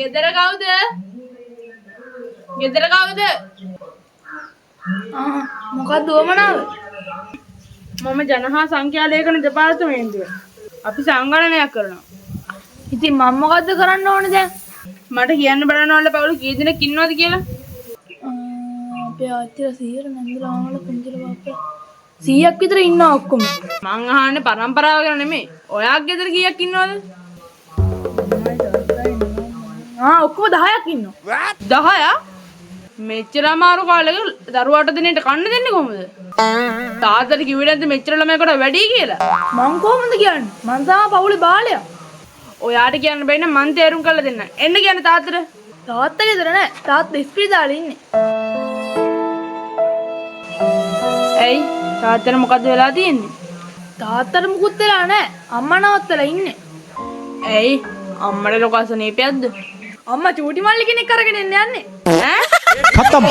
ගෙදර කවුද? ගෙදර කවුද? මොකක්ද වමනාව? මම ජනහා සංඛ්‍යා ලේඛන දෙපාර්තමේන්තුවේ. අපි සංගණනයක් කරනවා. ඉතින් මම මොකද්ද කරන්න ඕනේ දැන්? මට කියන්න බලන්න ඕනේ පවුල කී දෙනෙක් ඉන්නවද කියලා. අපේ ආච්චිලා 100 නන්දලා ආවල පුංචිලා බාප්පලා 100ක් විතර ඉන්නවා ඔක්කොම. මං අහන්නේ පරම්පරාව ගැන නෙමෙයි. ඔයාගේ ගෙදර කීයක් ඉන්නවද? ඔක්කොම 10ක් ඉන්නවා. 10ක්? මෙච්චර අමාරු කාලෙක දරුවාට දිනෙට කන්න දෙන්නේ කොහොමද? තාත්තට කිව්වේ නැද්ද මෙච්චර ළමයිකට වැඩි කියලා? මං කොහොමද කියන්නේ? මං තමයි පවුලේ බාලයා. ඔයාට කියන්න බැරි නම් මං තේරුම් කරලා දෙන්න. එන්න කියන්න තාත්තට. තාත්තා ගෙදර නෑ. තාත්තා ඉස්පිරිතාලේ ඉන්නේ. ඇයි? තාත්තට මොකද වෙලා තියෙන්නේ? තාත්තට මුකුත් වෙලා නෑ. අම්මා නවත්තලා ඉන්නේ. ඇයි? අම්මට ලොකු අසනීපයක්ද? අම්මා චූටි මල්ලි කෙනෙක් අරගෙන එන්න යන්නේ. ඈ? खत्म